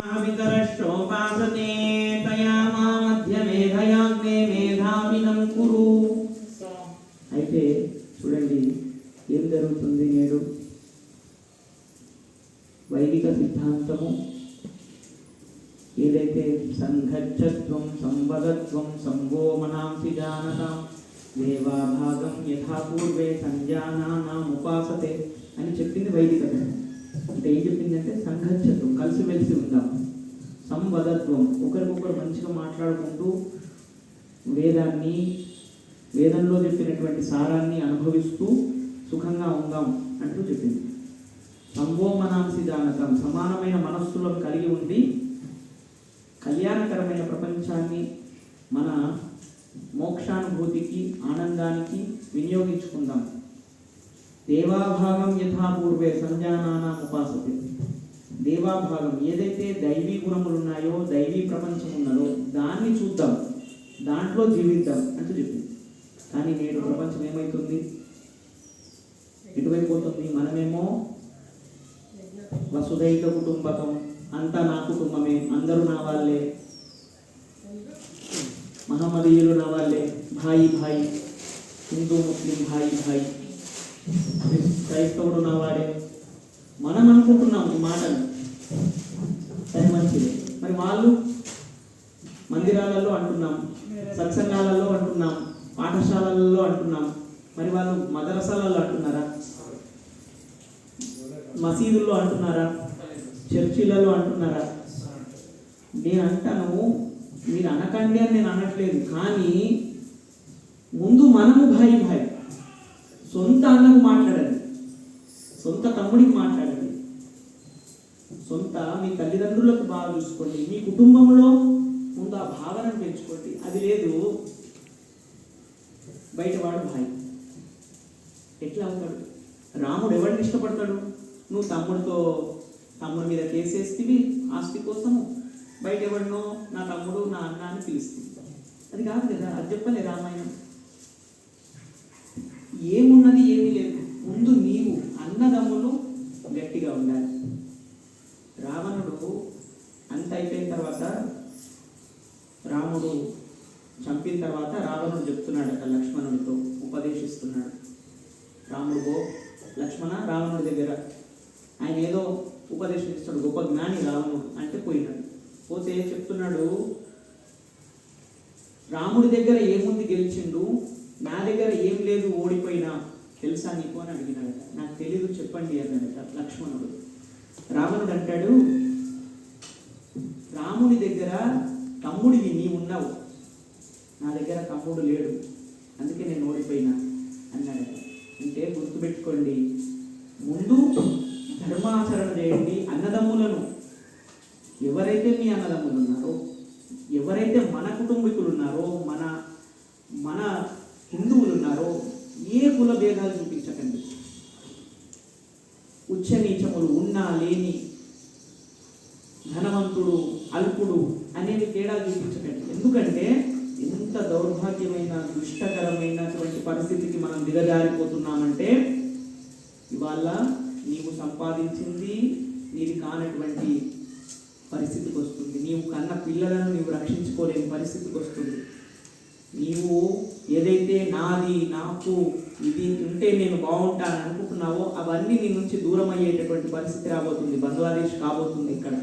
వితరశ్రోపాసతే తయా మా మధ్య మేధయాగ్నే మేధావినం కురు. అయితే చూడండి ఏం జరుగుతుంది నేడు. వైదిక సిద్ధాంతము ఏదైతే సంఘచ్చత్వం సంవదత్వం సంగోమనాంసి జానతాం దేవాభాగం యథా పూర్వే సంజానానాం ఉపాసతే అని చెప్పింది వైదికత. అంటే ఏం చెప్పిందంటే సంఘచ్చత్వం, కలిసిమెలిసి ఉందాం. సంవదత్వం, ఒకరికొకరు మంచిగా మాట్లాడుకుంటూ వేదంలో చెప్పినటువంటి సారాన్ని అనుభవిస్తూ సుఖంగా ఉందాం అంటూ చెప్పింది. సంగోమనాంసి జానతాం, సమానమైన మనస్సులను కలిగి ఉండి కళ్యాణకరమైన ప్రపంచాన్ని మన మోక్షానుభూతికి ఆనందానికి వినియోగించుకుందాం. దేవాభాగం యథా పూర్వే సంజానానాం ఉపాసతే. దేవాభాగం ఏదైతే దైవీ గుణములు ఉన్నాయో, దైవీ ప్రపంచం ఉన్నదో దాన్ని చూద్దాం, దాంట్లో జీవిద్దాం అంటూ చెప్పింది. కానీ నేడు ప్రపంచం ఏమవుతుంది, ఎటువైపోతుంది? మనమేమో వసుదైక కుటుంబకం, అంతా నా కుటుంబమే, అందరూ నా వాళ్ళే, మహమ్మదీయులు నా వాళ్ళే, భాయి భాయి, హిందూ ముస్లిం భాయి భాయి, క్రైస్తవుడు నా వాడే, మనం అనుకుంటున్నాం ఈ మాటలు. అది మంచిది. మరి వాళ్ళు మందిరాలలో అంటున్నాం, సత్సంగాలలో అంటున్నాం, పాఠశాలలలో అంటున్నాం, మరి వాళ్ళు మదరసాలలో అంటున్నారా, మసీదుల్లో అంటున్నారా, చర్చిలలో అంటున్నారా? నేను అంటాను, మీరు అనకండి అని నేను అనట్లేదు, కానీ ముందు మనము భాయి భాయి, సొంత అన్నకు మాట్లాడండి, సొంత తమ్ముడికి మాట్లాడండి, సొంత మీ తల్లిదండ్రులకు బాగా చూసుకోండి, మీ కుటుంబంలో ముందు ఆ భావనను పెంచుకోండి. అది లేదు, బయటవాడు భాయి ఎట్లా అవుతాడు? రాముడు ఎవరిని ఇష్టపడతాడు? నువ్వు తమ్ముడి మీద కేసేస్తివి ఆస్తి కోసము, బయట ఎవరినో నా తమ్ముడు నా అన్న అని పిలుస్తుంది. అది కాదు కదా, అది చెప్పలే రామాయణం. ఏమున్నది ఏమీ లేదు, ముందు నీవు అన్నదమ్ములు గట్టిగా ఉండాలి. రావణుడు అంత అయిపోయిన తర్వాత, రాముడు చంపిన తర్వాత రావణుడు చెప్తున్నాడట లక్ష్మణుడితో, ఉపదేశిస్తున్నాడు. రాముడు లక్ష్మణ రావణుడి దగ్గర ఆయన ఏదో ఉపదేశిస్తాడు, గొప్ప జ్ఞాని రావణుడు అంటే పోయినాడు. పోతే చెప్తున్నాడు, రాముడి దగ్గర ఏముంది గెలిచిండు, నా దగ్గర ఏం లేదు ఓడిపోయినా తెలుసా నీకు అని అడిగినాడట. నాకు తెలీదు చెప్పండి అన్నాడట లక్ష్మణుడు. రావణుడు అంటాడు, రాముడి దగ్గర తమ్ముడివి నీవు ఉన్నావు, నా దగ్గర తమ్ముడు లేడు, అందుకే నేను ఓడిపోయినా అన్నాడట. అంటే గుర్తుపెట్టుకోండి, ముందు ధర్మాచరణ చేయండి. అన్నదమ్ములను, ఎవరైతే మీ అన్నదమ్ములు ఉన్నారో, ఎవరైతే మన కుటుంబీకులు ఉన్నారో, మన హిందువులు ఉన్నారో, ఏ కుల భేదాలు చూపించకండి. ఉచ్చ నీచములు, ఉన్నా లేని, ధనవంతుడు అల్పుడు అనేవి తేడాలు చూపించకండి. ఎందుకంటే ఎంత దౌర్భాగ్యమైన దుష్టకరమైనటువంటి పరిస్థితికి మనం దిగజారిపోతున్నామంటే, ఇవాళ నీవు సంపాదించింది నీది కానటువంటి పరిస్థితికి వస్తుంది. నీవు కన్న పిల్లలను నీవు రక్షించుకోలేని పరిస్థితికి వస్తుంది. నీవు ఏదైతే నాది, నాకు, ఇది ఉంటే నేను బాగుంటాను అనుకుంటున్నావో అవన్నీ నీ నుంచి దూరం అయ్యేటటువంటి పరిస్థితి రాబోతుంది. బంగ్లాదేశ్ కాబోతుంది, ఇక్కడ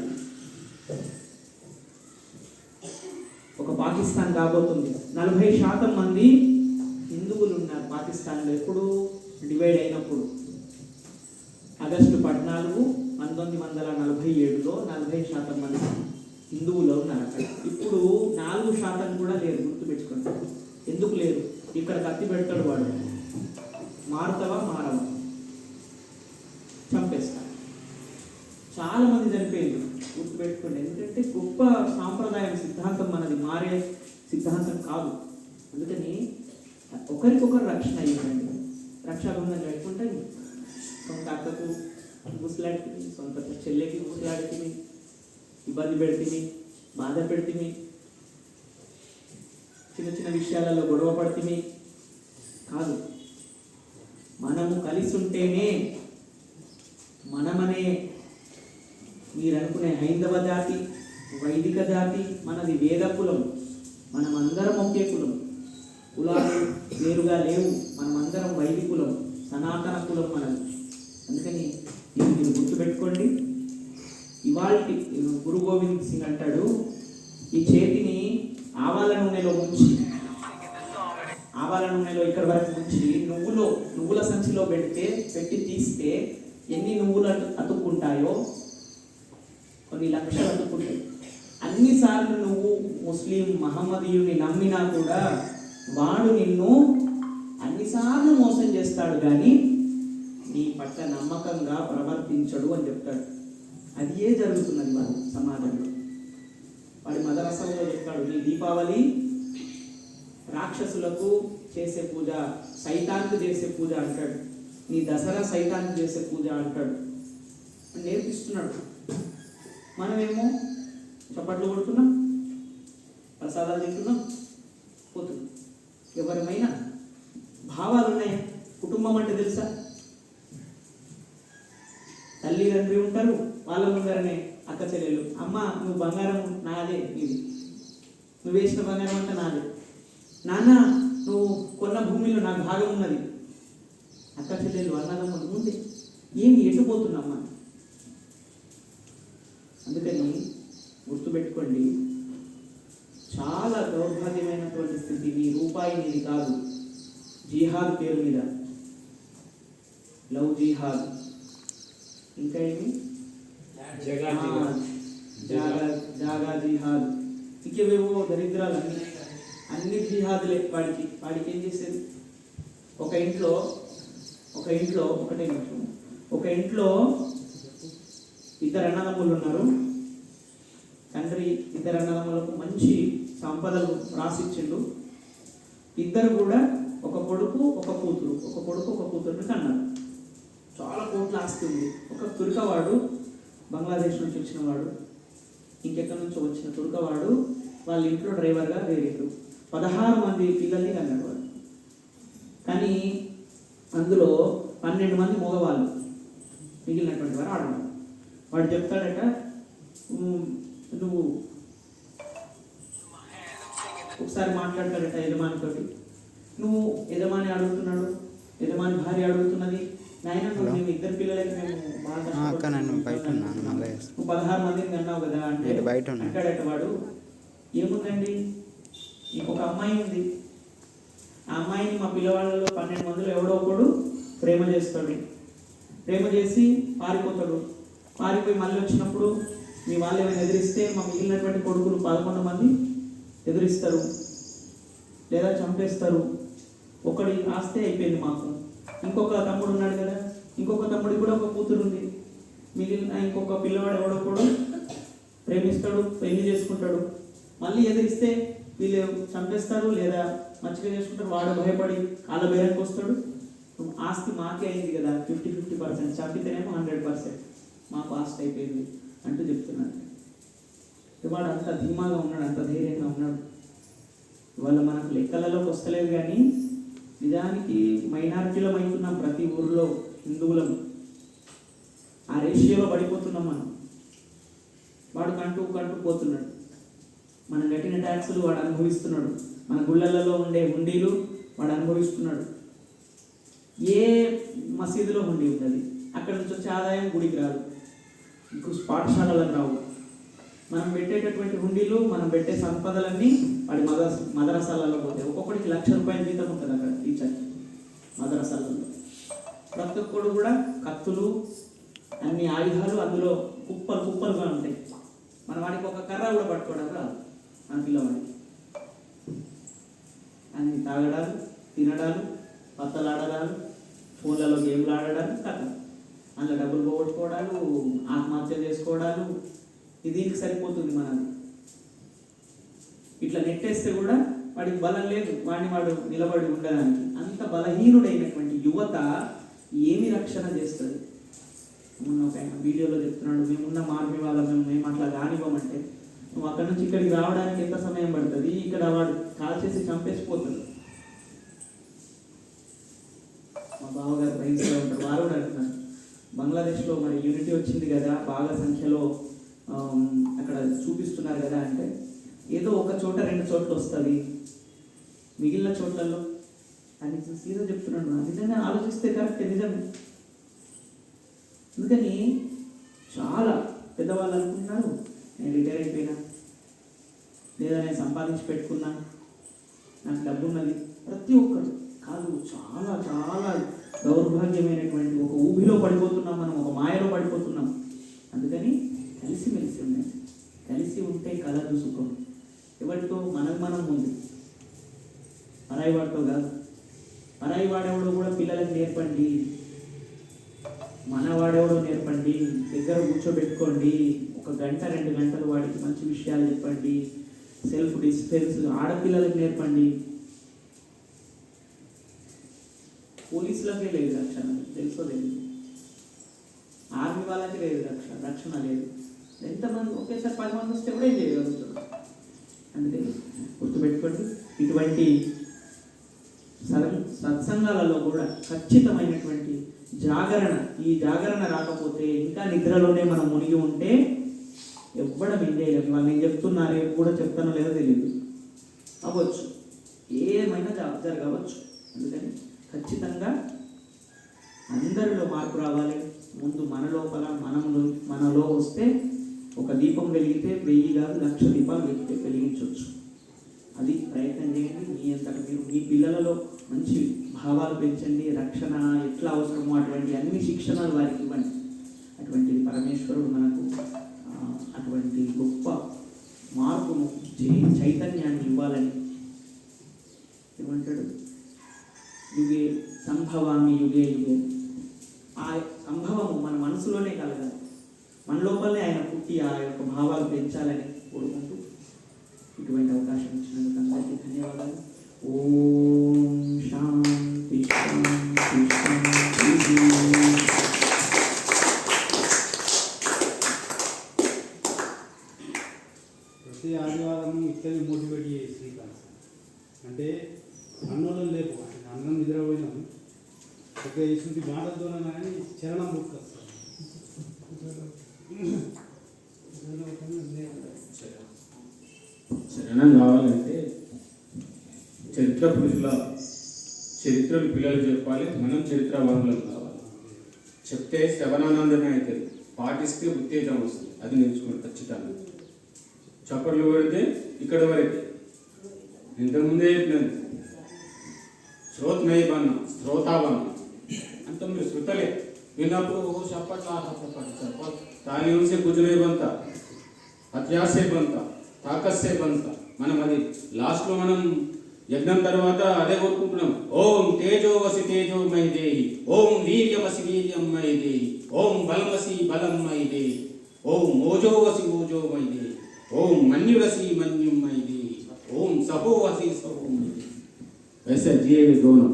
ఒక పాకిస్తాన్ కాబోతుంది. 40% మంది హిందువులు ఉన్నారు పాకిస్తాన్లో. ఎప్పుడు డివైడ్ అయినప్పుడు ఆగస్టు 14, 1947లో 40% మంది హిందువులు ఉన్నారు అక్కడ. ఇప్పుడు 4% కూడా లేరు. గుర్తుపెట్టుకోండి. ఎందుకు లేరు? ఇక్కడ కత్తి పెడతాడు వాడు, మారుతావా మారవా, చంపేస్తా. చాలా మంది చనిపోయింది, గుర్తుపెట్టుకోండి. ఎందుకంటే గొప్ప సాంప్రదాయం, సిద్ధాంతం మనది, మారే సిద్ధాంతం కాదు. అందుకని ఒకరికొకరు రక్షణ అయ్యిందండి. రక్షాబంధం పెట్టుకుంటే సొంత అక్కకు ముసలాడితే, సొంత చెల్లెకి ముసలాడితే, ఇబ్బంది పెడితే, బాధ పెడితే, చిన్న చిన్న విషయాలలో గొడవ పడితే కాదు. మనము కలిసి ఉంటేనే మనమనే మీరు అనుకునే హైందవ జాతి, వైదిక జాతి, మనది వేద కులం, మనమందరం ఒకే కులం. కులాలు వేరుగా లేవు, మనమందరం వైదికులం, సనాతన కులం మనది. అందుకని ఇది మీరు గుర్తుపెట్టుకోండి. ఇవాళ గురు గోవింద్ సింగ్ అంటాడు, ఈ చేతిని ఆవాల నూనెలో ముంచి, ఆవాల నూనెలో ఇక్కడ వరకు ముంచి నువ్వుల సంచిలో పెట్టి తీస్తే ఎన్ని నువ్వులు అతుక్కుంటాయో, కొన్ని లక్షలు అతుక్కుంటాయి. అన్నిసార్లు నువ్వు ముస్లిం మహమ్మదీయుని నమ్మినా కూడా వాడు నిన్ను అన్నిసార్లు మోసం చేస్తాడు, కానీ నీ పట్ల నమ్మకంగా ప్రవర్తించడు అని చెప్తాడు. అదే జరుగుతున్నది మన సమాజంలో. వాడి మదరసంలో చెప్తాడు, నీ దీపావళి రాక్షసులకు చేసే పూజ, సైతానికి చేసే పూజ అంటాడు. నీ దసరా సైతానికి చేసే పూజ అంటాడు. నేర్పిస్తున్నాడు. మనమేమో చప్పట్లు కొడుతున్నాం, ప్రసాదాలు తింటున్నాం, పోతున్నాం. ఎవరిమైనా భావాలు ఉన్నాయా? కుటుంబం అంటే తెలుసా? తల్లి తండ్రి ఉంటారు, వాళ్ళ ముందరనే అక్క చెల్లెలు, అమ్మ నువ్వు బంగారం నాదే, నీది, నువ్వు వేసిన బంగారం అంటే నాదే, నాన్న నువ్వు కొన్న భూమిలో నాకు భాగం ఉన్నది. అక్క చెల్లెలు అన్నదమ్ములు ముందే ఏమి ఎట్టుపోతున్నామ్మా. అందుకని గుర్తుపెట్టుకోండి, చాలా దౌర్భాగ్యమైనటువంటి స్థితి. మీ రూపాయి నీది కాదు, జిహాద్ పేరు మీద లవ్ జిహాద్, ఇంకా ఏమి జాగా జిహాద్, ఇంకేవేవో దరిద్రాలు అన్ని జిహాదులే. వాడికి ఏం చేసేది? ఒక ఇంట్లో ఇద్దరు అన్నదమ్ములు ఉన్నారు. తండ్రి ఇద్దరు అన్నదమ్ములకు మంచి సంపదలు రాసిచ్చిండు. ఇద్దరు కూడా ఒక కొడుకు ఒక కూతురుని కన్నారు. చాలా కోట్ల ఆస్తి ఉంది. ఒక తుర్కవాడు, బంగ్లాదేశ్ నుంచి వచ్చిన వాడు, ఇంకెక్కడి నుంచో వచ్చిన తుర్కవాడు వాళ్ళ ఇంట్లో డ్రైవర్గా వేరేడు. 16 మంది పిల్లల్ని కన్నాడు వాడు. కానీ అందులో 12 మంది మగవాళ్ళు, మిగిలినటువంటి వారు ఆడవాళ్ళు. వాడు చెప్తాడట, నువ్వు ఒకసారి మాట్లాడతాడట యజమానితోటి, నువ్వు యజమాని అడుగుతున్నాడు, యజమాని భార్య అడుగుతున్నది, నాయన నువ్వు మేము ఇద్దరు పిల్లలకి మేము బాగా 16 మందిని అన్నావు కదా అంటే అంటాడట వాడు, ఏముందండి ఇంకొక అమ్మాయి ఉంది, ఆ అమ్మాయిని మా పిల్లవాళ్ళలో 12 మందిలో ఎవడో ఒకడు ప్రేమ చేస్తాడు, ప్రేమ చేసి పారిపోతాడు. పారిపోయి మళ్ళీ వచ్చినప్పుడు మీ వాళ్ళు ఏమైనా ఎదిరిస్తే మా మిగిలినటువంటి కొడుకులు 11 మంది ఎదిరిస్తారు లేదా చంపేస్తారు. ఒకడి ఆస్తే అయిపోయింది మాకు. ఇంకొక తమ్ముడు ఉన్నాడు కదా, ఇంకొక తమ్ముడికి కూడా ఒక కూతురు ఉంది. మిగిలిన ఇంకొక పిల్లవాడు ఎవడో కూడా ప్రేమిస్తాడు, పెళ్లి చేసుకుంటాడు. మళ్ళీ ఎదిరిస్తే వీళ్ళు చంపేస్తారు లేదా మచ్చిక చేసుకుంటారు. వాడు భయపడి కాళ్ళ బేరానికి వస్తాడు, ఆస్తి మాకే అయింది కదా, 50-50%, చంపితేనేమో 100% మాకు ఆస్తి అయిపోయింది అంటూ చెప్తున్నాడు. వాడు అంత ధీమాగా ఉన్నాడు, అంత ధైర్యంగా ఉన్నాడు. ఇవాళ మనకు లెక్కలలోకి వస్తలేదు, కానీ నిజానికి మైనారిటీలో అవుతున్నాం. ప్రతి ఊరిలో హిందువులం ఆ రేషియోలో పడిపోతున్నాం మనం. వాడు కంటూ పోతున్నాడు. మనం కట్టిన ట్యాక్సులు వాడు అనుభవిస్తున్నాడు. మన గుళ్ళలలో ఉండే హుండీలు వాడు అనుభవిస్తున్నాడు. ఏ మసీదులో హుండీ ఉంటుంది, అక్కడ నుంచి వచ్చే ఆదాయం గుడికి రాదు, పాఠశాలలకు రావు. మనం పెట్టేటటువంటి హుండీలు, మనం పెట్టే సంపదలన్నీ వాడి మదరసాలలో పోతాయి. ఒక్కొక్కడికి ₹1,00,000 జీతం ఉంటుంది అక్కడ టీచర్ మదరసాలలో. ప్రతి ఒక్కడు కూడా కత్తులు, అన్ని ఆయుధాలు అందులో కుప్పలుగా ఉంటాయి. మన వాడికి ఒక కర్ర కూడా పట్టుకోవడం రాదు మన పిల్లవాడికి. అన్ని తాగడాలు, తినడాలు, పత్తలాడడాలు, ఫోన్లలో గేమ్లు ఆడడాలు, కథ అందులో డబ్బులు పోగొట్టుకోవడాలు, ఆత్మహత్యలు చేసుకోవడాలు, దీనికి సరిపోతుంది మనది. ఇట్లా నెట్టేస్తే కూడా వాడికి బలం లేదు, వాడు నిలబడి ఉండడానికి. అంత బలహీనుడైనటువంటి యువత ఏమి రక్షణ చేస్తుంది? మొన్న ఒక వీడియోలో చెప్తున్నాడు, మేమున్న మార్మి వాళ్ళ మేము అట్లా కానివ్వమంటే, నువ్వు అక్కడి నుంచి ఇక్కడికి రావడానికి ఎంత సమయం పడుతుంది? ఇక్కడ వాడు కాల్ చేసి చంపేసిపోతాడు. మా బావగారు రైతులో ఉంటారు, వారు కూడా అంటున్నారు, బంగ్లాదేశ్లో మరి యూనిటీ వచ్చింది కదా, బాగా సంఖ్యలో అక్కడ చూపిస్తున్నారు కదా అంటే, ఏదో ఒక చోట 2 చోట్ల వస్తుంది, మిగిలిన చోట్లలో అని సీరియస్ చెప్తున్నాడు. నిజంగా ఆలోచిస్తే కరెక్ట్, నిజమే. అందుకని చాలా పెద్దవాళ్ళు అనుకుంటున్నారు, నేను రిటైర్ అయిపోయినా, లేదా నేను సంపాదించి పెట్టుకున్నా, నాకు డబ్బు ఉన్నది. ప్రతి ఒక్కరు కాదు, చాలా చాలా దౌర్భాగ్యమైనటువంటి ఒక ఊబిలో పడిపోతున్నాం మనం, ఒక మాయలో పడిపోతున్నాం. అందుకని కలిసిమెలిసి ఉండండి. కలిసి ఉంటే కలదు సుఖం. ఎవరితో? మనం ముందు, పరాయి వాడితో కాదు. పరాయి వాడేవాడు కూడా పిల్లలకు నేర్పండి, మనవాడేవాడో నేర్పండి, దగ్గర కూర్చోబెట్టుకోండి, 1 గంట 2 గంటలు వాడికి మంచి విషయాలు చెప్పండి, సెల్ఫ్ డిఫెన్స్ ఆడపిల్లలకు నేర్పండి. పోలీసులకే లేదు రక్షణ, తెలుసో లేదు. ఆర్మీ వాళ్ళకి లేదు రక్షణ లేదు. ఎంతమంది ఒకేసారి 10 మంది వస్తే కూడా ఏం చేయగలుగుతున్నారు. అందుకని గుర్తుపెట్టుకోండి, ఇటువంటి సత్సంగాలలో కూడా ఖచ్చితమైనటువంటి జాగరణ, ఈ జాగరణ రాకపోతే ఇంకా నిద్రలోనే మనం మునిగి ఉంటే ఎవ్వడం ఏం చేయలేము. వాళ్ళు నేను చెప్తున్నా, రేపు కూడా చెప్తానో లేదో తెలియదు, అవ్వచ్చు, ఏమైనా జరగవచ్చు. అందుకని ఖచ్చితంగా అందరిలో మార్పు రావాలి. ముందు మన లోపల మనలో వస్తే ఒక దీపం వెలిగితే 1000 కాదు 1,00,000 దీపాలు వెలిగించవచ్చు. అది ప్రయత్నం చేయండి. మీ అంతటా మీరు మీ పిల్లలలో మంచి భావాలు పెంచండి. రక్షణ ఎట్లా అవసరమో అటువంటి అన్ని శిక్షణలు వారికి ఇవ్వండి. అటువంటి పరమేశ్వరుడు మనకు అటువంటి గొప్ప మార్పును, చైతన్యాన్ని ఇవ్వాలని ఏమంటాడు, యుగే సంభవామి యుగే యుగే. ఆ సంభవము మన మనసులోనే కలగాలి, మన లోపలనే ఆయన పుట్టి ఆ యొక్క భావాలు పెంచాలని కోరుకుంటూ ఇటువంటి అవకాశం ఇచ్చినందుకు అందరికీ ధన్యవాదాలు. ఓం శాంతి శాంతి శాంతి. ప్రతి ఆదివారం ఇట్లనే మోటివేట్ చేసి శ్రీకాంత్ అంటే అన్నోళ్ళం లేపు, అన్నం నిద్రపోయినాం ఒక ఇటువంటి మాటలతోనే కానీ చరణం బుక్ వస్తుంది. చరణం కావాలంటే చరిత్ర పురుషుల చరిత్రలు పిల్లలు చెప్పాలి, మనం చరిత్రవాదులం కావాలి. చెప్తే శ్రవణానందమే అవుతుంది, పాటిస్తే ఉత్తేజం వస్తుంది. అది నేర్చుకోండి ఖచ్చితంగా. చప్పట్లు పెడితే ఇక్కడ వరకు ఇంతకుముందే చెప్పినది శ్రోత్మయ బన్న శ్రోతావన్న అంత మీరు శృతలే విన్నప్పుడు చప్పట్లా తాలి ఉంసే కుజమే బంత అత్యాసే బంత తాకస్సే బంత. మనం అది లాస్ట్లో మనం యజ్ఞం తర్వాత అదే కోరుకుంటున్నాం. ఓం తేజోవసి తేజోమయ దేహి, ఓం వీర్యవసి వీర్యమయ దేహి, ఓం బలమసి బలమయ దేహి, ఓం ఓజోవసి ఓజోమయ దేహి, ఓం మన్యురసి మన్యుమయ దేహి, ఓం సహోవసి సహోమయ దేహి. వైసా జీవి గౌనం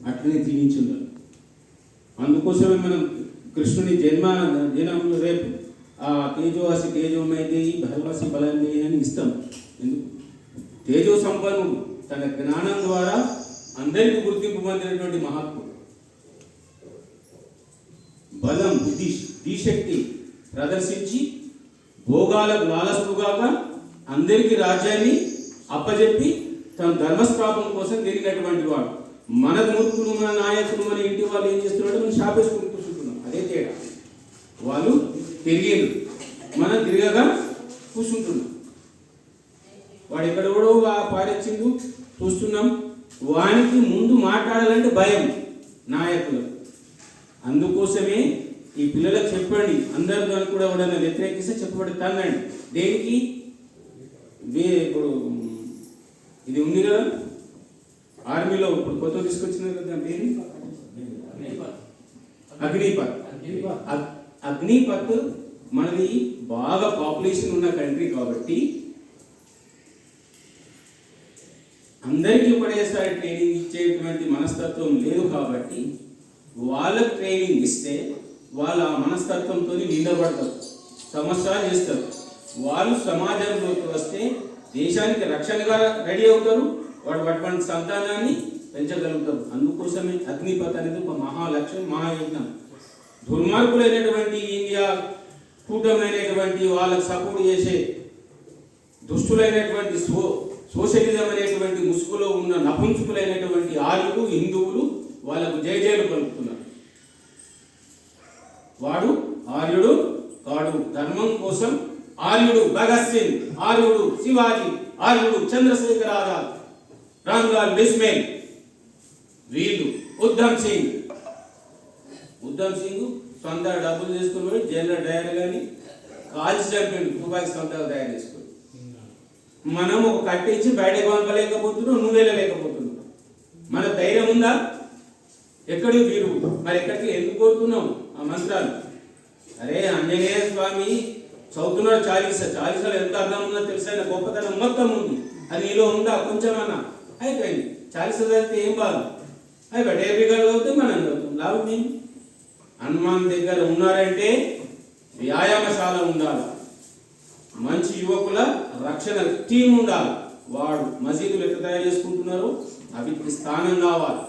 అట్లనే జీవించున్నారు. అందుకోసమే మనం కృష్ణుని జన్మదినంలో రేపు ఆ తేజోవసి తేజోమయ దేహి, బలవసి బలం దేహి అని ఇస్తాం. ఎందుకు? తేజో సంపన్నుడు, తన జ్ఞానం ద్వారా అందరికీ గుర్తింపు పొందినటువంటి మహాత్ముడు. బలం దిశక్తి ప్రదర్శించి భోగాలకు లాలసుగాక అందరికీ రాజ్యాన్ని అప్పజెప్పి తన ధర్మస్థాపన కోసం తిరిగినటువంటి వాడు. మన మూర్ఖులు, మన నాయకులు, మన ఇంటి వాళ్ళు ఏం చేస్తున్నాడో మనం శాపేసుకుని కూర్చుంటున్నాం. అదే తేడా. వాళ్ళు తిరిగేది, మనం తిరగగా కూర్చుంటున్నాం. వాడు ఎక్కడ కూడా పాడొచ్చిండు చూస్తున్నాం. వానికి ముందు మాట్లాడాలంటే భయం నాయకులు. అందుకోసమే ఈ పిల్లలకు చెప్పండి, అందరు దాన్ని కూడా ఎవడన్నా వ్యతిరేకిస్తే చెప్పబడి తనండి. దేనికి? ఇప్పుడు ఇది ఉంది కదా ఆర్మీలో, ఇప్పుడు కొత్త తీసుకొచ్చినారు కదా, పేరు అగ్నిపత్. అగ్నిపత్ మనది బాగా పాపులేషన్ ఉన్న కంట్రీ కాబట్టి అందరికీ ఒకటేసారి ట్రైనింగ్ ఇచ్చేటువంటి మనస్తత్వం లేదు కాబట్టి వాళ్ళకు ట్రైనింగ్ ఇస్తే వాళ్ళ మనస్తత్వంతో నిందపడతారు, సంవత్సరాలు చేస్తారు. వాళ్ళు సమాజంలోకి వస్తే దేశానికి రక్షణగా రెడీ అవుతారు, వాడు అటువంటి సంతానాన్ని పెంచగలుగుతారు. అందుకోసమే అగ్నిపథ్ అనేది ఒక మహాలక్ష్యం, మహాయజ్ఞం. దుర్మార్గులైనటువంటి ఇండియా కూటమైనటువంటి వాళ్ళకు సపోర్ట్ చేసే దుష్టులైనటువంటి సోషలిజం అనేటువంటి ముసుగులో ఉన్న నపుంసకులైనటువంటి ఆర్యులు హిందువులు వాళ్ళకు జయజయలు పలుకుతున్నారు. వాడు ఆర్యుడు కాడు. ధర్మం కోసం ఆర్యుడు భగత్ సింగ్, ఆర్యుడు శివాజీ, ఆర్యుడు చంద్రశేఖర్ ఆజాద్, రామ్లాల్ బిస్మిల్, వీళ్ళు ఉద్ధమ్ సింగ్ సొంత డబ్బులు చేసుకుని జనరల్ డైరీ కానీ కాల్చి చంపాడు, తుపాకి సొంతగా తయారు చేసుకుని. మనం ఒక కట్టించి బయటకు పంపలేకపోతున్నావు, నువ్వు వెళ్ళలేకపోతున్నావు. మన ధైర్యం ఉందా? ఎక్కడికి వీరు మరి ఎక్కడికి ఎందుకు కోరుతున్నావు ఆ మంత్రాలు? అరే ఆంజనేయ స్వామి చదువుతున్నాడు చాలీసాలు ఎంత అర్థం ఉందో తెలిసిన గొప్పతనం మొత్తం ఉంది. అది నీలో ఉందా కొంచెమన్నా? అయిపోయింది. చాలీస చదివితే ఏం బాధ? అయిపోయి డేబీ గారు చదివితే మనం చదువుతాం. లాభం ఏమి? హనుమాన్ దగ్గర ఉన్నారంటే వ్యాయామశాల ఉండాలి, మంచి యువకుల రక్షణ టీం ఉండాలి. వాడు మసీదులు ఎట్లా తయారు చేసుకుంటున్నారు, అవిటికి స్థానం కావాలి.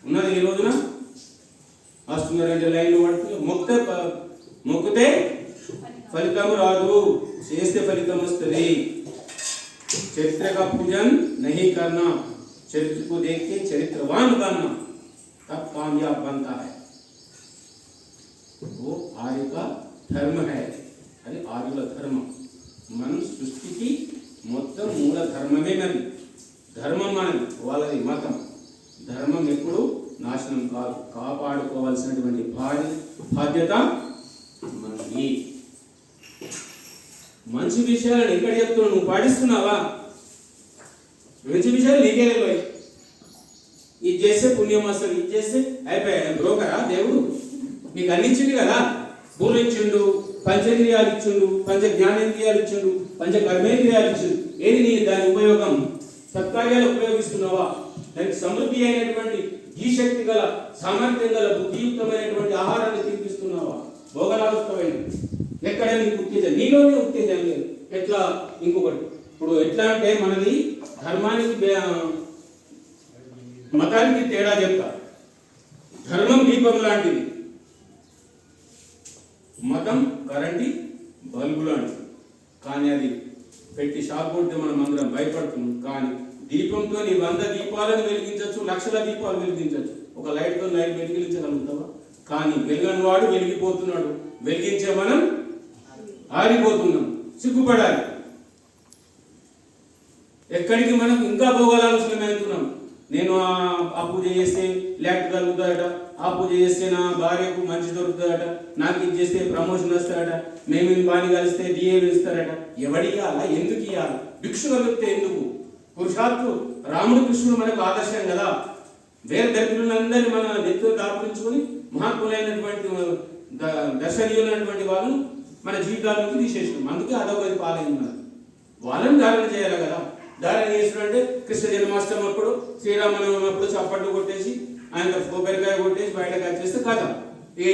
ఉన్నది ఈ రోజున వస్తున్నారంటే లైన్లు పడుతుంది. మొక్కితే ఫలితం రాదు, చేస్తే ఫలితం వస్తుంది. చరిత్ర का पूजन नहीं करना, चरित्र को देख के चरित्रवान बनना, तब कामयाब बनता है. वो आर्य का धर्म है. అది ఆర్యుల ధర్మం. మన సృష్టికి మొత్తం మూల ధర్మమే మనది. ధర్మం మనది, వాళ్ళది మతం. ధర్మం ఎప్పుడు నాశనం కాదు. కాపాడుకోవాల్సినటువంటి బాధ్యత మనది. మంచి విషయాలను ఎక్కడ చెప్తున్నావు? నువ్వు పాటిస్తున్నావా? మంచి విషయాలు నీకే తెలియదు. ఇది చేస్తే పుణ్యం వస్తుంది, ఇది చేస్తే అయిపోయా. బ్రోకరా దేవుడు? నీకు అందించింది కదా, పూర్ణించిండు, పంచేంద్రియాలు ఇచ్చిండు, పంచ జ్ఞానేంద్రియాలు ఇచ్చిండు, పంచ కర్మేంద్రియాలు ఇచ్చిండు. ఏది నీ దాని ఉపయోగం? సత్కార్యాలు ఉపయోగిస్తున్నావా? దానికి సమృద్ధి అయినటువంటి ఈ శక్తి గల సామర్థ్యం గల బుద్ధియుక్తమైనటువంటి ఆహారాన్ని తినిపిస్తున్నావా? భోగలాలుస్తమైన ఎక్కడ నీకు ఉత్తేజం? నీలోనే ఉత్తేజం లేదు. ఎట్లా? ఇంకొకటి ఇప్పుడు ఎట్లా అంటే మనది ధర్మానికి మతానికి తేడా చెప్తా. ధర్మం దీపం లాంటిది, మతం కరెంటి బల్బు లాంటిది. కానీ అది పెట్టి షాక్ కొడితే మనం అందరం భయపడుతున్నాం. కానీ దీపంతో 100 దీపాలను వెలిగించవచ్చు, లక్షల దీపాలు వెలిగించవచ్చు. ఒక లైట్తో లైట్ వెలిగించగలుగుతావా? కానీ వెలుగని వాడు వెలిగిపోతున్నాడు, వెలిగించే మనం ఆరిపోతున్నాం. సిగ్గుపడాలి. ఎక్కడికి మనం ఇంకా భోగాలోచన అవుతున్నాం. నేను ఆ పూజ చేస్తే ల్యాక్ కలుగుతాడట, ఆ పూజ చేస్తే నా భార్యకు మంచి దొరుకుతుందట, నాకు ఇది చేస్తే ప్రమోషన్ వస్తాడట, మేము బాని కలిస్తే డిఏ వేస్తారట. ఎవడికి ఇవ్వాలా? ఎందుకు ఇవ్వాలి? భిక్షు కలిగితే ఎందుకు? పురుషార్థు రాముడు కృష్ణుడు మనకు ఆదర్శం కదా. వేరే దరిద్రులందరినీ మన నెత్తులు దాపురించుకొని మహాత్ములైనటువంటి దర్శనీయులైనటువంటి వాళ్ళు మన జీవితాల నుంచి తీసేసినాం. అందుకే అదొకటి పాలైంది. వాళ్ళని ధారణ చేయాలి కదా. ధారణ చేసినట్టే కృష్ణ జన్మాష్టమి అప్పుడు, శ్రీరామనవమి అప్పుడు చప్పట్లు కొట్టేసి ఆయన కొబ్బరికాయ కొట్టేసి బయటకు వచ్చేస్తే కథ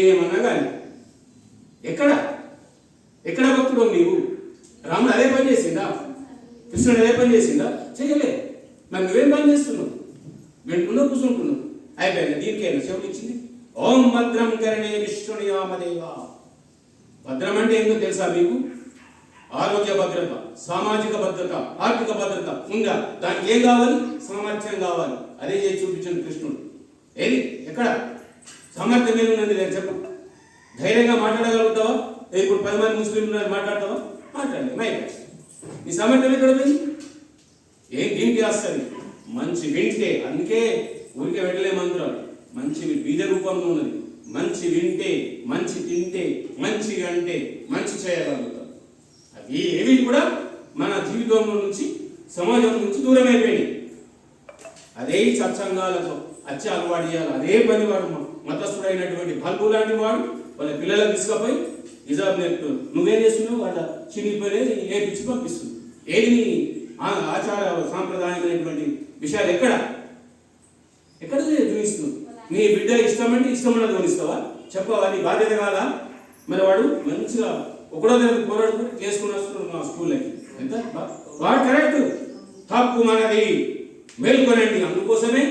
ఏమన్నా కానీ ఎక్కడ భక్తుడు నీవు? రాముడు అదే పని చేసిందా? కృష్ణుడు అదే పని చేసిందా? చేయలే. మరి నువ్వేం పని చేస్తున్నావు? వింటున్నావు, కూర్చుంటున్నావు. అయిపోయింది. దీనికైనా చెవులు ఇచ్చింది. ఓం భద్రం కరణే విష్ణునియామదేవా. భద్రం అంటే ఏంటో తెలుసా మీకు? ఆరోగ్య భద్రత, సామాజిక భద్రత, ఆర్థిక భద్రత ఉందా? దానికి ఏం కావాలి? సామర్థ్యం కావాలి. అదే చేసి చూపించండి కృష్ణుడు. ఏది? ఎక్కడ సామర్థ్యం ఏముందండి? నేను చెప్పు. ధైర్యంగా మాట్లాడగలుగుతావా? ఇప్పుడు 10 మంది ముస్లింలు మాట్లాడతావా? మాట్లాడలేదు. మైక్ నీ సామర్థ్యం ఎక్కడ పోయింది? ఏం దీనికి వస్తుంది? మంచి వింటే, అందుకే ఊరికే వెళ్ళలే మంత్రాలు. మంచి బీజ రూపంలో ఉన్నది. మంచి వింటే, మంచి తింటే, మంచి అంటే మంచి చేయగలుగుతాం. అవి ఏవి కూడా మన జీవితంలో నుంచి, సమాజం నుంచి దూరం అయిపోయినాయి. అదే సత్సంగాలతో అచ్చి అలవాటు చేయాలి. అదే పని వాడు మతస్థుడైనటువంటి బల్బు లాంటి వాడు వాళ్ళ పిల్లలకు తీసుకుపోయి నిజాబ్ నేర్పుతాడు. నువ్వేం చేస్తున్నావు? వాళ్ళ చినిపోయి నేర్పించి పంపిస్తుంది. ఏది నీ ఆచార సాంప్రదాయమైనటువంటి విషయాలు ఎక్కడ ధ్వనిస్తున్నావు? నీ బిడ్డ ఇష్టమంటే ఇష్టమన్నా ధ్వనిస్తావా? చెప్పవా? నీ బాధ్యత కాదా? మరి వాడు మంచిగా ఒకటో తరగతి పోరాడు చేసుకుని వస్తున్నాడు మా స్కూల్లోకి. ఎంత వాడు కరెక్ట్. తప్పు మనది, మేల్కొనండి. అందుకోసమే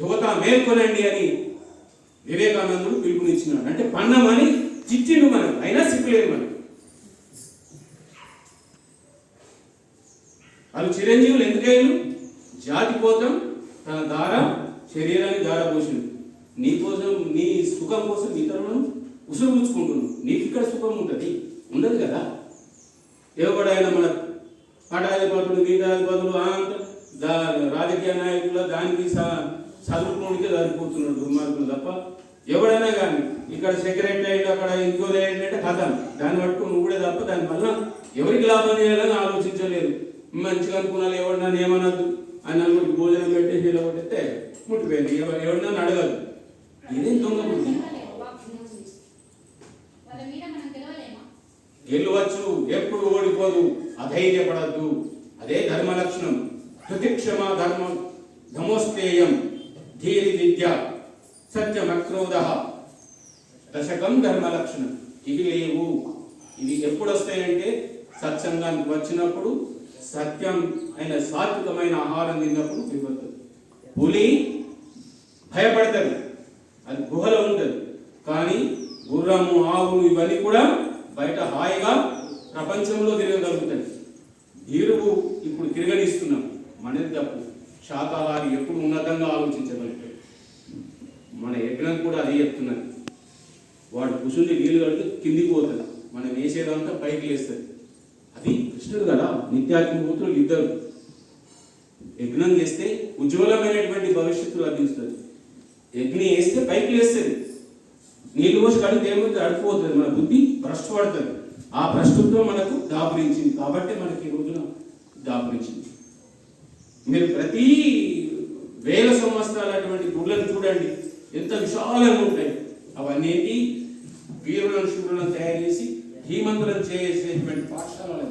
యువత మేల్కొనండి అని వివేకానందుడు పిలుపునిచ్చినాడు. అంటే పన్నమని చిట్టిండు మనకు, అయినా సిగ్గులేదు మనకు. వాళ్ళు చిరంజీవులు ఎందుకయ్యారు? జాతి కోసం తన శరీరాన్ని దారపోసిండు. నీ కోసం, నీ సుఖం కోసం ఇతరులను ఉసురుపుచ్చుకుంటున్నావు. నీకు ఇక్కడ సుఖం ఉంటుంది? ఉండదు కదా. ఎవడైనా మన పటాధిపతులు, గీతాధిపతులు రాజకీయ నాయకుల దానికి చదువుకోనికే సరిపోతున్నాడు దుర్మార్గులు తప్ప. ఎవడైనా కానీ ఇక్కడ సెక్రటరీ అయ్యి అక్కడ ఇంకోది ఏంటంటే కథ దాన్ని పట్టుకుని నువ్వుడే తప్ప దానివల్ల ఎవరికి లాభం చేయాలని ఆలోచించలేదు. మంచిగా అనుకున్నాను ఎవడన్నా ఏమనద్దు అని నలుగురికి భోజనం పెట్టేసి ఇలా కొట్టితే ముట్టిపోయింది. ఎవడన్నా అడగదు. ఇదేం దొంగ బుద్ధి. గెలవచ్చు, ఎప్పుడు ఓడిపోదు, అధైర్యపడద్దు. అదే ధర్మ లక్షణం. ప్రతిక్షమ ధర్మం ధమోస్తేయం ధీరి విద్య సత్యం అక్రోధ దశకం ధర్మ లక్షణం. ఇవి లేవు. ఇవి ఎప్పుడు వస్తాయంటే సత్సంగానికి వచ్చినప్పుడు, సత్యం అయిన సాత్వికమైన ఆహారం తిన్నప్పుడు విపత్తు. పులి భయపడతాడు, అది గుహలో ఉంటుంది. కానీ గుర్రము, ఆవులు ఇవన్నీ కూడా బయట హాయిగా ప్రపంచంలో తిరగగలుగుతాయి. ధీరువు ఇప్పుడు తిరగనిస్తున్నాం, మనది తప్పు. శాకాహారి ఎప్పుడు ఉన్నతంగా ఆలోచించగలుగుతాడు. మన యజ్ఞం కూడా అదే చెప్తున్నది. వాడు కుసుని నీళ్ళు కడితే కిందికి పోతుంది, మనం వేసేదంతా పైకి లేస్తుంది. అది కృష్ణుడు కదా. నిత్యాగ్నిహోత్రులు ఇద్దరు యజ్ఞం చేస్తే ఉజ్వలమైనటువంటి భవిష్యత్తు లభిస్తుంది. యజ్ఞం వేస్తే పైకి లేస్తుంది. నీళ్ళు పోసి కడిగితే ఏముంది? అడిపోతుంది. మన బుద్ధి భ్రష్టు పడుతుంది. ఆ భ్రష్టుత్వం మనకు దాపురించింది కాబట్టి మనకి ఈ రోజున దాపురించింది. మీరు ప్రతి వేల సంవత్సరాల అటువంటి గుళ్ళను చూడండి, ఎంత విశాలంగా ఉంటాయి. అవన్నీ ఏంటి? వీరులను శూరులను తయారు చేసి ధీమంతులను చేసేటువంటి పాఠశాలలు.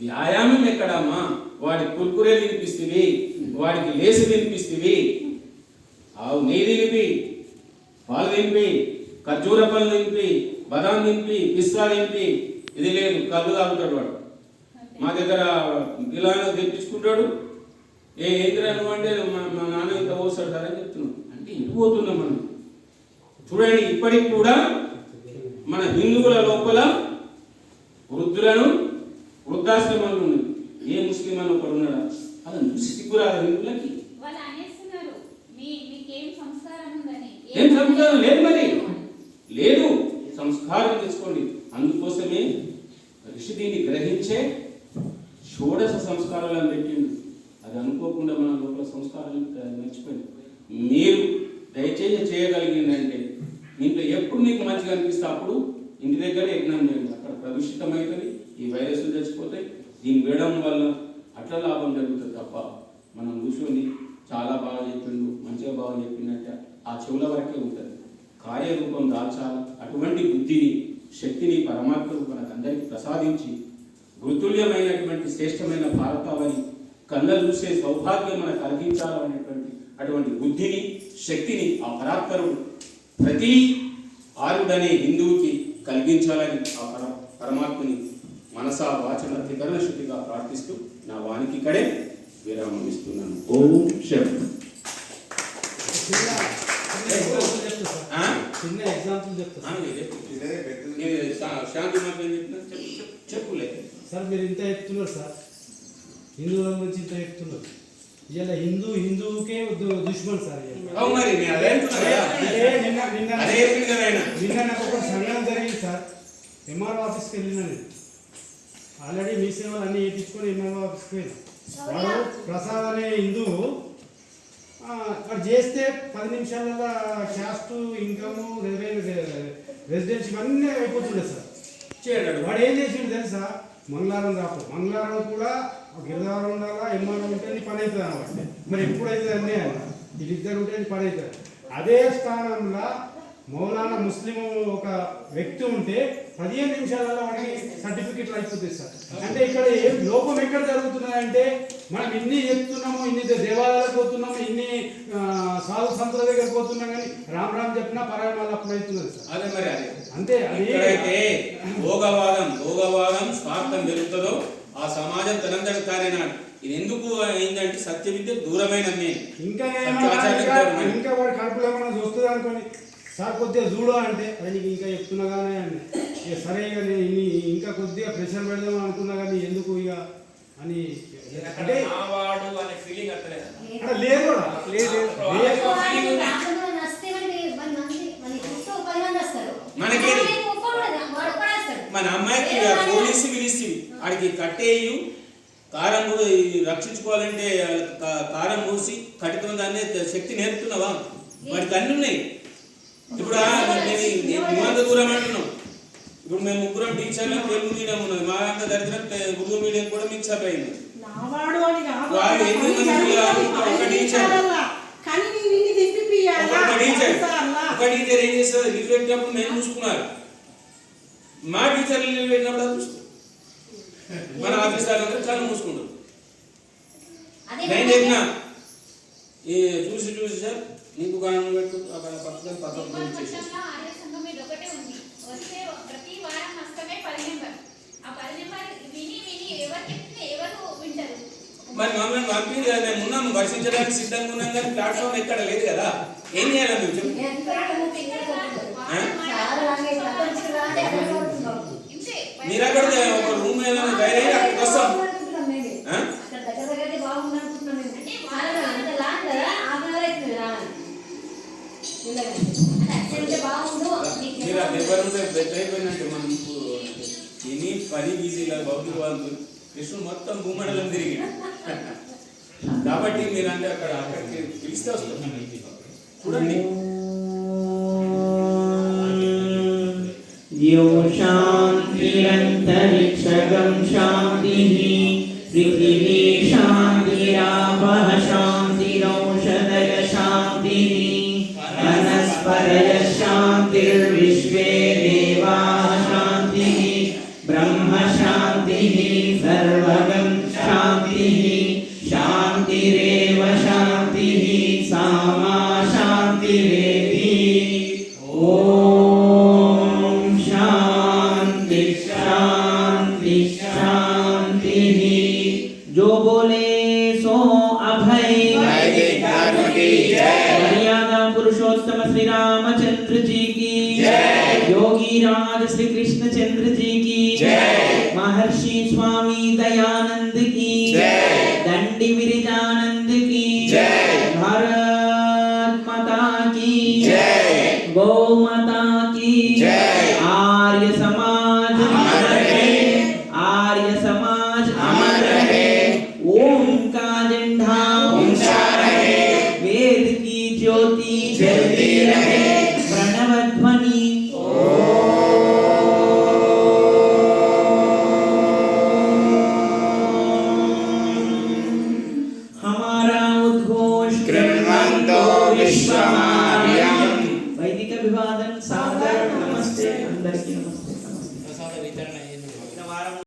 వ్యాయామం ఎక్కడమ్మా? వాడి కుర్కురే తినిపిస్తుంది, వాడికి లేసి తినిపిస్తుంది, ఆవు నెయ్యి తినిపి, పాలు తినిపి, ఖర్జూర పళ్ళు తినిపి, బదాం తినిపి, పిస్తా తినిపి. ఇది లేదు, కళ్ళు తాగుతాడు వాడు. మా దగ్గర ఇలా తెప్పించుకుంటాడు. ఏంద్రా నువ్వు అంటే మా నాన్న ఇంత పోస్తాడు సార్ అని చెప్తున్నాడు. అంటే ఇటు పోతున్నాం మనం. చూడండి, ఇప్పటికి కూడా మన హిందువుల లోపల వృద్ధులను వృద్ధాశ్రమాలు ఉన్నాయి. ఏ ముస్లిం అని ఒకడు ఉన్నాడా? అలా చూసి సిగ్గురాదు హిందువులకి. ఏం సంస్కారం లేదు, మరి లేదు. సంస్కారం తెచ్చుకోండి. అందుకోసమే ఋషి దీన్ని గ్రహించే షోడశ సంస్కారాలను పెట్టిండు. అది అనుకోకుండా మన లోపల సంస్కారాలు మర్చిపోయింది. మీరు దయచేసి చేయగలిగిందంటే ఇంట్లో ఎప్పుడు మీకు మంచిగా అనిపిస్తే అప్పుడు ఇంటి దగ్గర యజ్ఞం చేయండి. అక్కడ ప్రదూషితమవుతుంది, ఈ వైరస్లు చచ్చిపోతాయి. దీన్ని వేయడం వల్ల అట్లా లాభం జరుగుతుంది తప్ప మనం కూర్చొని చాలా బాగా చెప్పిండు, మంచిగా బాగా చెప్పినట్టే ఆ చెవుల వరకే ఉంటుంది. కార్యరూపం దాల్చాలి. అటువంటి బుద్ధిని, శక్తిని పరమాత్మకు మనకందరికీ ప్రసాదించి మృతుల్యమైనటువంటి శ్రేష్టమైన భారతావని కళ్ళ చూసే సౌభాగ్యం మనకు కలిగించాలనేటువంటి అటువంటి బుద్ధిని, శక్తిని ఆ పరాత్పరుడు ప్రతి ఆరుడనే హిందువుకి కలిగించాలని ఆ పరమాత్మని మనసా వాచన త్రికరణ శుద్ధిగా ప్రార్థిస్తూ నా వానికి ఇక్కడే విరామం ఇస్తున్నాను. ఓం శక్తి. చిన్న ఎగ్జాంపుల్ చెప్తాను. శాంతి చెప్పులే సార్. మీరు ఇంత చెప్తున్నారు సార్, హిందువుల గురించి ఇంత చెప్తున్నారు. ఇలా హిందువుకే దుష్మన్ సార్. నిన్న నాకు ఒక సంఘటన జరిగింది సార్. ఎంఆర్ఓ ఆఫీస్కి వెళ్ళినా నేను. ఆల్రెడీ మీ సేవలు అన్నీ చేయించుకొని ఎంఆర్ఓ ఆఫీస్కి వెళ్ళిన. వాడు ప్రసాద్ అనే హిందువు అక్కడ చేస్తే 10 నిమిషాలలో క్యాస్ట్, ఇన్కమ్, రెసిడెన్సీ అన్నీ అయిపోతుండే సార్. వాడు ఏం చేసిండు తెలుసా? మంగళవారం రాపు, మంగళవారం కూడా గిరిదారం ఉండాలా, ఎంఆర్ఓ ఉంటే పని అవుతుంది అనమాట. మరి ఎప్పుడైతే అన్నీ వీళ్ళిద్దరు ఉంటే పని అవుతుంది. అదే స్థానంలో మౌలానా ముస్లిం ఒక వ్యక్తి ఉంటే 15 నిమిషాలలో వాడికి సర్టిఫికెట్లు అయిపోతుంది సార్. అంటే ఇక్కడ లోపం ఎక్కడ జరుగుతున్నదంటే మనం ఇన్ని చెప్తున్నాము, ఇన్ని దేవాలయాలకు పోతున్నాము, ఇన్ని సాధు సంతుల దగ్గర పోతున్నాం, కానీ రామ్ రామ్ చెప్పినా పరాయి మళ్ళీ అప్పుడు అవుతున్నది సార్. అదే మరి అదే అంతే. ఎక్కడైతే భోగవాదం స్వార్థం జరుగుతుందో ఆ సమాజం తనంతటి తానే ఇది ఎందుకు అయిందంటే సత్య విద్య దూరమైన నేను ఇంకా సత్యాచార్య దూరమైన. ఇంకా వాడి కడుపులో ఏమన్నా చూస్తుంది అనుకోని సార్ కొద్దిగా చూడు అంటే అది నీకు ఇంకా చెప్తున్నా కానీ అని ఇక సరే ఇక నేను ఇంకా కొద్దిగా ప్రెషర్ పెడదాం అనుకున్నా కానీ ఎందుకు ఇక అని అంటే వాడు అనే ఫీలింగ్ అట్లేదు. అక్కడ లేదు కూడా. లేదు మనకేది మన అమ్మాయికి పోలీసు పిలిచి ఆడికి కట్టేయు కారం రక్షించుకోవాలంటే కారం మూసి కట్టుకున్న దాన్ని శక్తి నేర్పుతున్నావా? వాడికి అన్ని ఉన్నాయి. ఇప్పుడు విమాన దూరం అంటున్నాం. ఇప్పుడు మేము ముగ్గురం టీచర్లు తెలుగు మీడియం ఉన్నది, మా అంత దరిద్రం ఉర్దూ మీడియం కూడా మిక్స్ అప్ అయింది. వాళ్ళు 8 మంది పిల్లలు, ఒక టీచర్ ఒక టీచర్ ఏం చేస్తారు? లీవ్ పెట్టినప్పుడు మేము చూసుకున్నారు, మా టీచర్లు లీవ్ పెట్టినప్పుడు అది చూస్తారు. మన ఆఫీస్ వాళ్ళందరూ చాలా మూసుకుంటారు. నేను చెప్పిన చూసి చూసి సార్ నీకు కారణం పెట్టు అక్కడ పక్కన పక్కన చేసేసి మరి మమ్మల్ని పంపింది కదా, మేము ఉన్నాము వర్షించడానికి సిద్ధంగా ఉన్నాం కానీ ప్లాట్ఫామ్ ఎక్కడ లేదు కదా, ఏం చేయాలి మేము చెప్పు? మీరు అక్కడ ఒక రూమ్ ఏదైనా ధైర్యం అక్కడికి వస్తాం. మీరు ఆ ఎవరు బెట్ అయిపోయినట్టు మనం ఎన్ని పని బిజీలా భౌతిక వాళ్ళు కృష్ణుడు మొత్తం భూమండలం తిరిగి కాబట్టి మీరు అంటే అక్కడికి పిలిస్తే వస్తాం చూడండి. यो शान्तिरन्तरिक्षगं शान्तिः पृथिवी शान्तिरापः शान्तिरौषधय शान्तिः वनस्पतयः शान्तिर्विश्वे देवाः शान्तिः ब्रह्म शान्तिः सर्वगं शान्तिः शान्तिरेव शान्तिः सामा शान्तिरेति। जो बोले सो अभय। मर्यादा पुरुषोत्तम श्री रामचंद्र जी की जय। योगी राज श्री कृष्ण चंद्र जी की जय। महर्षि स्वामी दयानंद की जय। दंडी विरजानंद की जय। भारत माता की जय। गौ माता की जय। आर्य समाज अमर रहे, आर्य समाज अमर रहे। ओम का झंडा ऊंचा रहे, वेद की ज्योति जलती रहे। प्रणव ध्वनि हमारा उद्घोष कृण्वन्तो विश्वमार्यम्। वैदिक अभिवादन सादर नमस्ते। अंदर की नमस्ते। प्रसाद वितरण